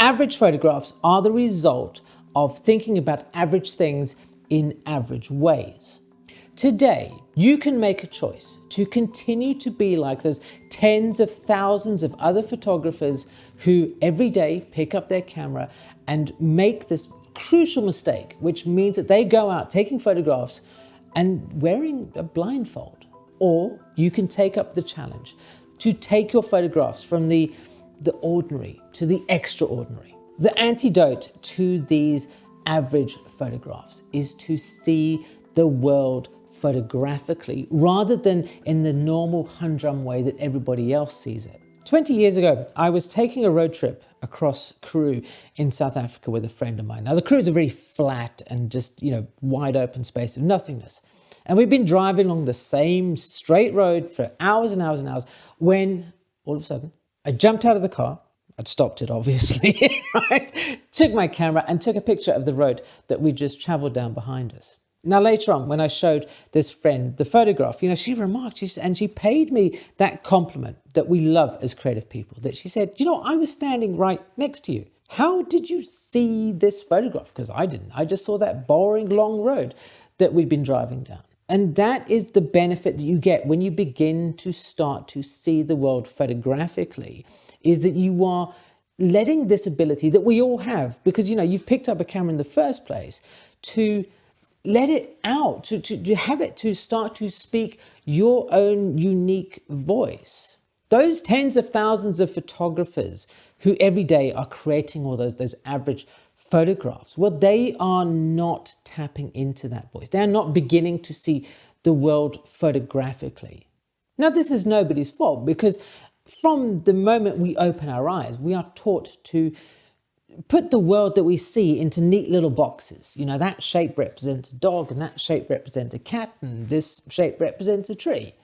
Average photographs are the result of thinking about average things in average ways. Today, you can make a choice to continue to be like those tens of thousands of other photographers who every day pick up their camera and make this crucial mistake, which means that they go out taking photographs and wearing a blindfold. Or you can take up the challenge to take your photographs from the ordinary to the extraordinary. The antidote to these average photographs is to see the world photographically rather than in the normal humdrum way that everybody else sees it. 20 years ago, I was taking a road trip across Karoo in South Africa with a friend of mine. Now, the Karoo is a very flat and just, wide open space of nothingness. And we've been driving along the same straight road for hours and hours and hours when all of a sudden I jumped out of the car. I'd stopped it, obviously, right? Took my camera and took a picture of the road that we just traveled down behind us. Now, later on, when I showed this friend the photograph, she remarked, and she paid me that compliment that we love as creative people, that she said, I was standing right next to you. How did you see this photograph? Because I didn't. I just saw that boring long road that we'd been driving down. And that is the benefit that you get when you begin to start to see the world photographically, is that you are letting this ability that we all have, because, you've picked up a camera in the first place, to let it out, to have it to start to speak your own unique voice. Those tens of thousands of photographers who every day are creating all those average photographs, well, they are not tapping into that voice. They're not beginning to see the world photographically. Now, this is nobody's fault, because from the moment we open our eyes, we are taught to put the world that we see into neat little boxes. That shape represents a dog, and that shape represents a cat, and this shape represents a tree.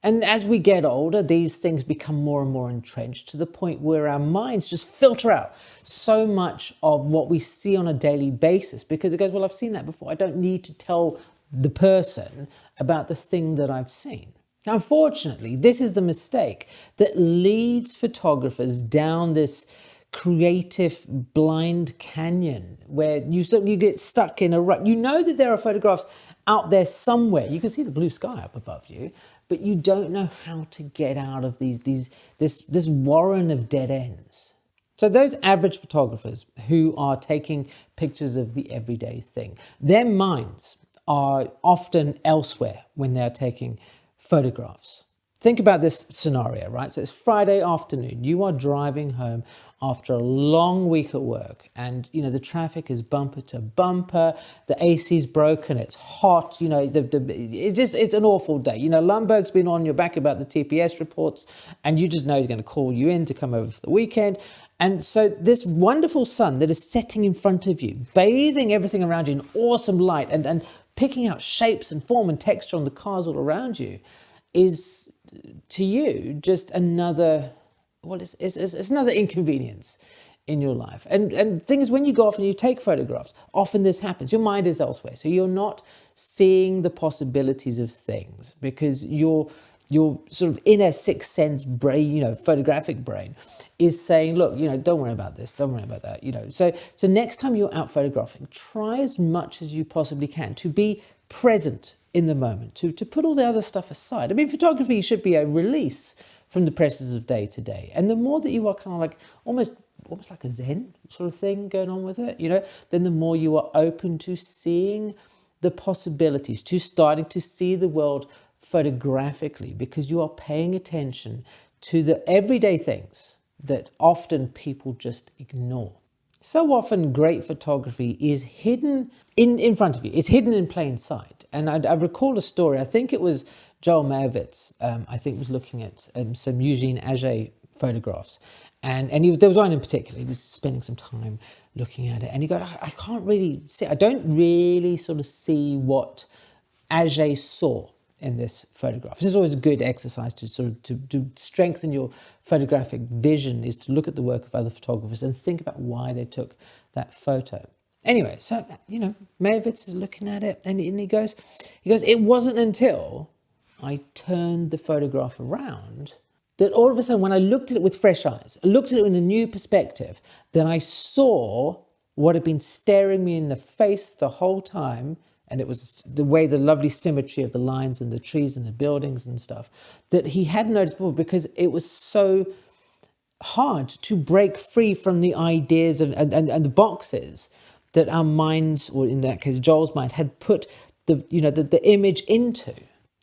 And as we get older, these things become more and more entrenched to the point where our minds just filter out so much of what we see on a daily basis, because it goes, well, I've seen that before. I don't need to tell the person about this thing that I've seen. Unfortunately, this is the mistake that leads photographers down this creative blind canyon where you get stuck in a rut. You know that there are photographs out there somewhere. You can see the blue sky up above you, but you don't know how to get out of this warren of dead ends. So those average photographers who are taking pictures of the everyday thing, their minds are often elsewhere when they're taking photographs. Think about this scenario, right? So it's Friday afternoon. You are driving home after a long week at work, and the traffic is bumper to bumper. The AC's broken. It's hot. It's an awful day. Lundberg's been on your back about the TPS reports, and you just know he's going to call you in to come over for the weekend. And so this wonderful sun that is setting in front of you, bathing everything around you in awesome light, and picking out shapes and form and texture on the cars all around you, is to you just another, it's another inconvenience in your life. And the thing is, when you go off and you take photographs, often this happens. Your mind is elsewhere. So you're not seeing the possibilities of things, because your sort of inner sixth sense brain, photographic brain, is saying, look, don't worry about this, don't worry about that, So next time you're out photographing, try as much as you possibly can to be present in the moment, to put all the other stuff aside. I mean, photography should be a release from the pressures of day to day. And the more that you are kind of like almost like a Zen sort of thing going on with it, then the more you are open to seeing the possibilities, to starting to see the world photographically, because you are paying attention to the everyday things that often people just ignore. So often great photography is hidden in front of you. It's hidden in plain sight. And I recall a story, I think it was Joel Meyerowitz, was looking at some Eugene Auger photographs. And there was one in particular, he was spending some time looking at it. And he goes, I can't really see, I don't really sort of see what Auger saw in this photograph. This is always a good exercise to sort of to strengthen your photographic vision, is to look at the work of other photographers and think about why they took that photo. Anyway, so, Meyerowitz is looking at it and he goes, it wasn't until I turned the photograph around that all of a sudden, when I looked at it with fresh eyes, I looked at it in a new perspective, then I saw what had been staring me in the face the whole time. And it was the lovely symmetry of the lines and the trees and the buildings and stuff that he hadn't noticed before, because it was so hard to break free from the ideas and the boxes that our minds, or in that case, Joel's mind, had put the image into.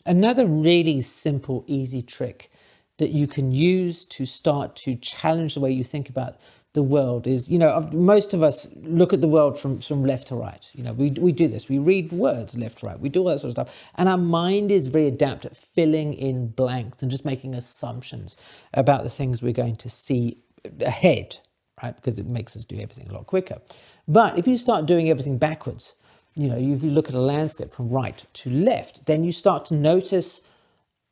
Another really simple, easy trick that you can use to start to challenge the way you think about the world is, most of us look at the world from left to right. We do this. We read words left to right. We do all that sort of stuff. And our mind is very adept at filling in blanks and just making assumptions about the things we're going to see ahead, right? Because it makes us do everything a lot quicker. But if you start doing everything backwards, if you look at a landscape from right to left, then you start to notice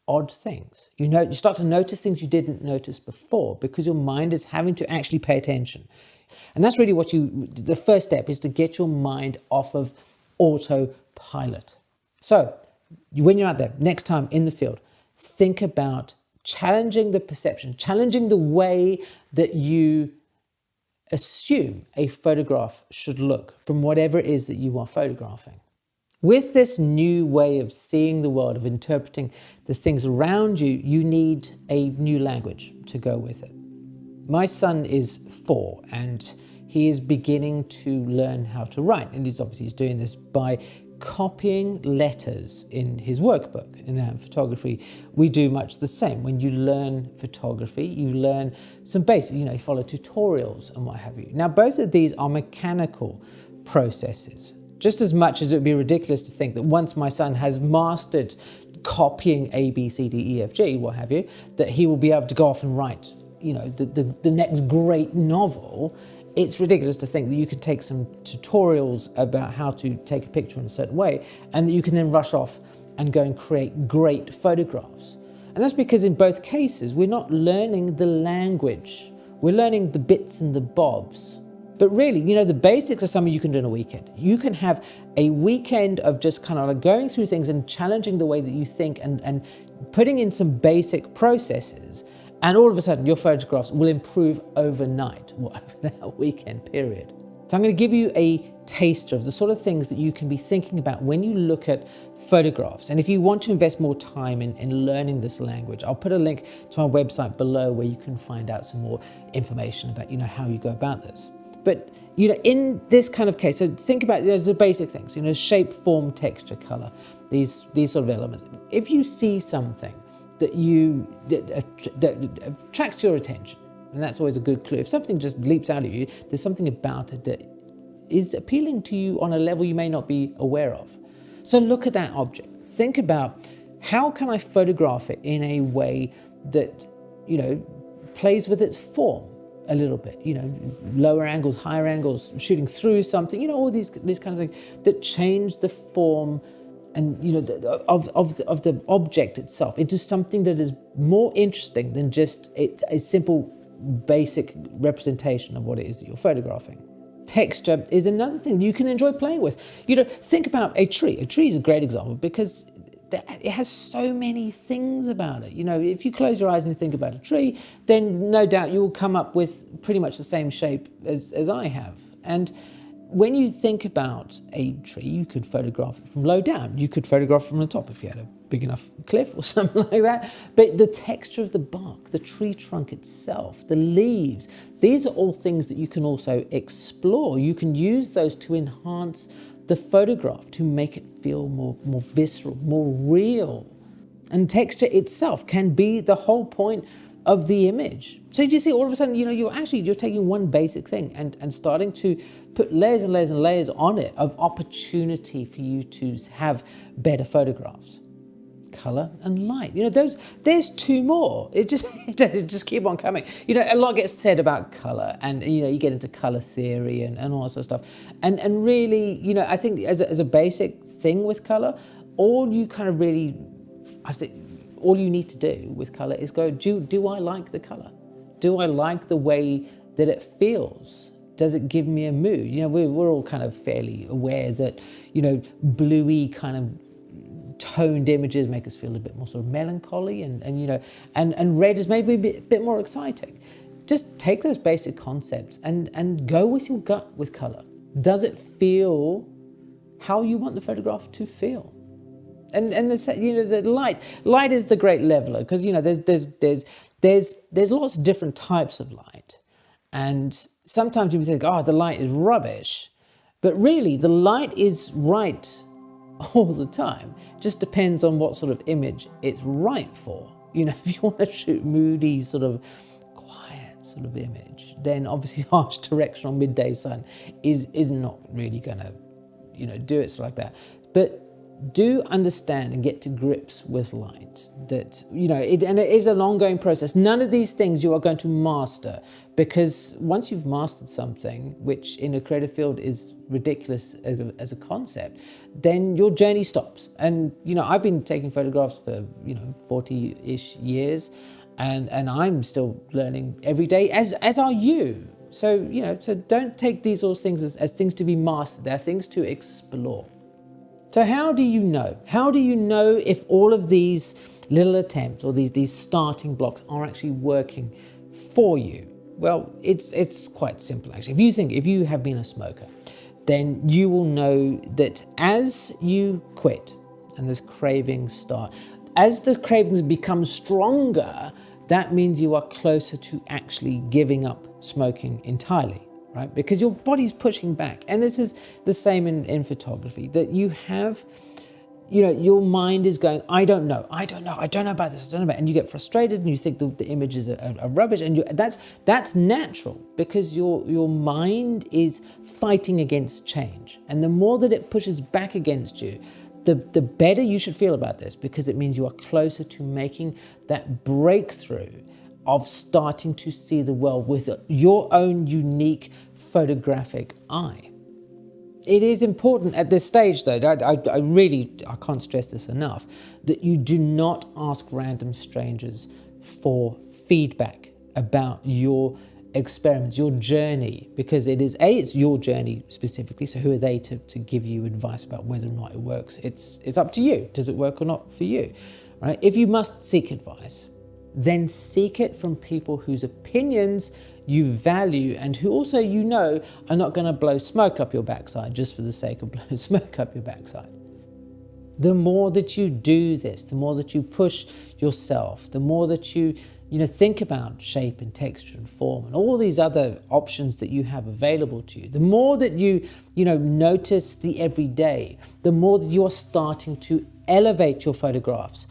odd things. You start to notice things you didn't notice before, because your mind is having to actually pay attention. And that's really the first step is to get your mind off of autopilot. So when you're out there, next time in the field, think about challenging the perception, challenging the way that you assume a photograph should look from whatever it is that you are photographing. With this new way of seeing the world, of interpreting the things around you, you need a new language to go with it. My son is 4 and he is beginning to learn how to write. And he's doing this by copying letters in his workbook. In photography, we do much the same. When you learn photography, you learn some basics, you follow tutorials and what have you. Now, both of these are mechanical processes. Just as much as it would be ridiculous to think that once my son has mastered copying A, B, C, D, E, F, G, what have you, that he will be able to go off and write, the next great novel. It's ridiculous to think that you could take some tutorials about how to take a picture in a certain way and that you can then rush off and go and create great photographs. And that's because in both cases, we're not learning the language. We're learning the bits and the bobs. But really, the basics are something you can do in a weekend. You can have a weekend of just kind of like going through things and challenging the way that you think and putting in some basic processes. And all of a sudden, your photographs will improve overnight, or over that weekend period. So I'm going to give you a taster of the sort of things that you can be thinking about when you look at photographs. And if you want to invest more time in learning this language, I'll put a link to our website below where you can find out some more information about, how you go about this. But, in this kind of case, so think about, there's the basic things, shape, form, texture, color, these sort of elements. If you see something that attracts your attention, and that's always a good clue. If something just leaps out at you, there's something about it that is appealing to you on a level you may not be aware of. So look at that object. Think about, how can I photograph it in a way that, plays with its form a little bit, lower angles, higher angles, shooting through something, all these kind of things that change the form and, of the object itself into something that is more interesting than just a simple basic representation of what it is that you're photographing. Texture is another thing you can enjoy playing with. Think about a tree. A tree is a great example because it has so many things about it. If you close your eyes and you think about a tree, then no doubt you will come up with pretty much the same shape as I have. And when you think about a tree, you could photograph it from low down. You could photograph it from the top if you had a big enough cliff or something like that. But the texture of the bark, the tree trunk itself, the leaves, these are all things that you can also explore. You can use those to enhance the photograph, to make it feel more visceral, more real. And texture itself can be the whole point of the image. So you see, all of a sudden, you're taking one basic thing and starting to put layers and layers and layers on it of opportunity for you to have better photographs. Color and light. There's 2 more. It just keep on coming. A lot gets said about color, and you get into color theory and all that sort of stuff. And really, I think as a basic thing with color, all you need to do with color is go, do I like the color? Do I like the way that it feels? Does it give me a mood? We're all kind of fairly aware that, bluey kind of toned images make us feel a bit more sort of melancholy, and red is maybe a bit more exciting. Just take those basic concepts and go with your gut with color. Does it feel how you want the photograph to feel? And the light is the great leveler, because there's lots of different types of light, and sometimes people think, oh, the light is rubbish, but really the light is right all the time. Just depends on what sort of image it's right for. If you want to shoot moody, sort of quiet sort of image, then obviously harsh directional midday sun is not really going to do it like that. But do understand and get to grips with light, that and it is an ongoing process. None of these things you are going to master, because once you've mastered something, which in a creative field is ridiculous as a concept, then your journey stops. And I've been taking photographs for 40-ish years, and I'm still learning every day, as are you. So so don't take these all things as things to be mastered. They're things to explore. So how do you know? How do you know if all of these little attempts or these starting blocks are actually working for you? Well, it's quite simple actually. If you have been a smoker, then you will know that as you quit and those cravings start, as the cravings become stronger, that means you are closer to actually giving up smoking entirely. Right? Because your body's pushing back. And this is the same in photography, that you have, your mind is going, I don't know about this, and you get frustrated and you think the images are rubbish, and that's natural, because your mind is fighting against change. And the more that it pushes back against you, the better you should feel about this, because it means you are closer to making that breakthrough of starting to see the world with your own unique photographic eye. It is important at this stage, though, I can't stress this enough, that you do not ask random strangers for feedback about your experiments, your journey, because it's your journey specifically, so who are they to give you advice about whether or not it works? It's up to you. Does it work or not for you? Right? If you must seek advice, then seek it from people whose opinions you value, and who also are not going to blow smoke up your backside just for the sake of blowing smoke up your backside. The more that you do this, the more that you push yourself, the more that you think about shape and texture and form and all these other options that you have available to you, the more that you notice the everyday, the more that you are starting to elevate your photographs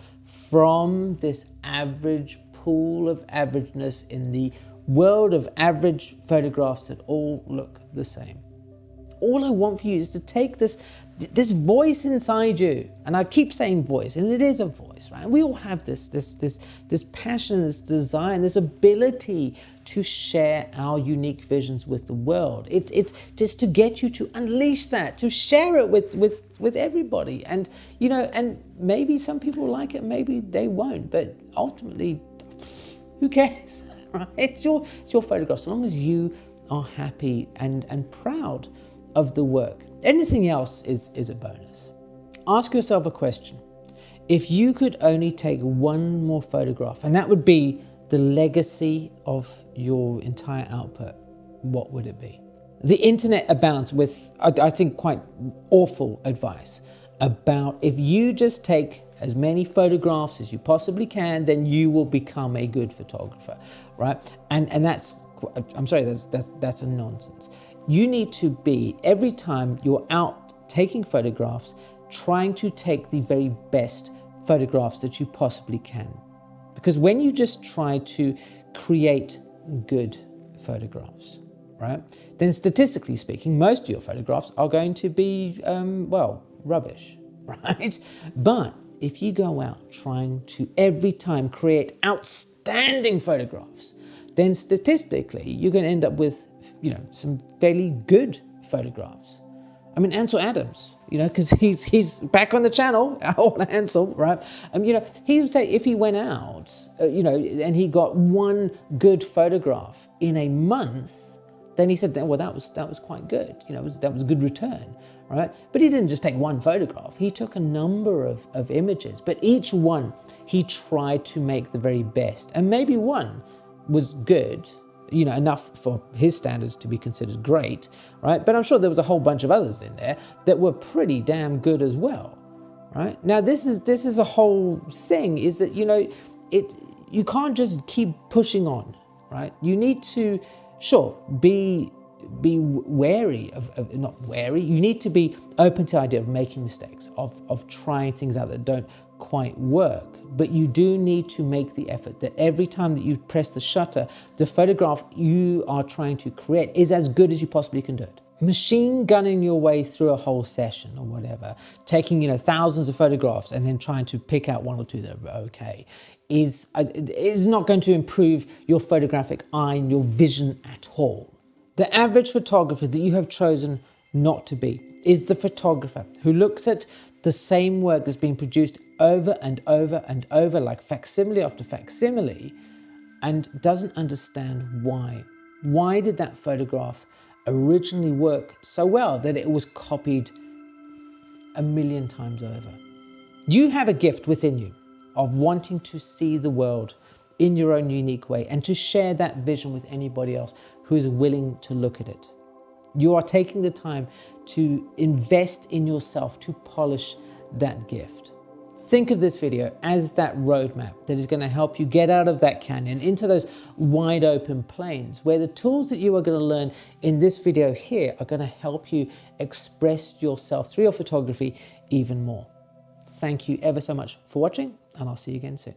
from this average pool of averageness in the world of average photographs that all look the same. All I want for you is to take this voice inside you, and I keep saying voice, and it is a voice, right? And we all have this passion, this desire, and this ability to share our unique visions with the world. It's just to get you to unleash that, to share it with everybody, and and maybe some people like it, maybe they won't, but ultimately, who cares, right? It's your photograph, so long as you are happy and proud of the work. Anything else is a bonus. Ask yourself a question. If you could only take one more photograph, and that would be the legacy of your entire output, what would it be? The internet abounds with, I think, quite awful advice about if you just take as many photographs as you possibly can, then you will become a good photographer, right? And that's, I'm sorry, that's a nonsense. You need to be, every time you're out taking photographs, trying to take the very best photographs that you possibly can. Because when you just try to create good photographs, right, then statistically speaking, most of your photographs are going to be, rubbish, right? But if you go out trying to every time create outstanding photographs, then statistically you can end up with some fairly good photographs. I mean, Ansel Adams, because he's back on the channel, old Ansel, right? He would say if he went out, and he got one good photograph in a month, then he said, well, that was quite good. That was a good return, right? But he didn't just take one photograph. He took a number of images, but each one he tried to make the very best. And maybe one was good, enough for his standards to be considered great, right? But I'm sure there was a whole bunch of others in there that were pretty damn good as well, right? Now, this is a whole thing, is that, you can't just keep pushing on, right? You need to, sure, be wary of not wary, you need to be open to the idea of making mistakes, of trying things out that don't quite work. But you do need to make the effort that every time that you press the shutter, the photograph you are trying to create is as good as you possibly can do it. Machine gunning your way through a whole session or whatever, taking thousands of photographs and then trying to pick out one or two that are okay, is not going to improve your photographic eye and your vision at all. The average photographer that you have chosen not to be is the photographer who looks at the same work that's being produced over and over and over, like facsimile after facsimile, and doesn't understand why. Why did that photograph originally work so well that it was copied a million times over? You have a gift within you of wanting to see the world in your own unique way and to share that vision with anybody else who is willing to look at it. You are taking the time to invest in yourself to polish that gift. Think of this video as that roadmap that is going to help you get out of that canyon into those wide open plains, where the tools that you are going to learn in this video here are going to help you express yourself through your photography even more. Thank you ever so much for watching, and I'll see you again soon.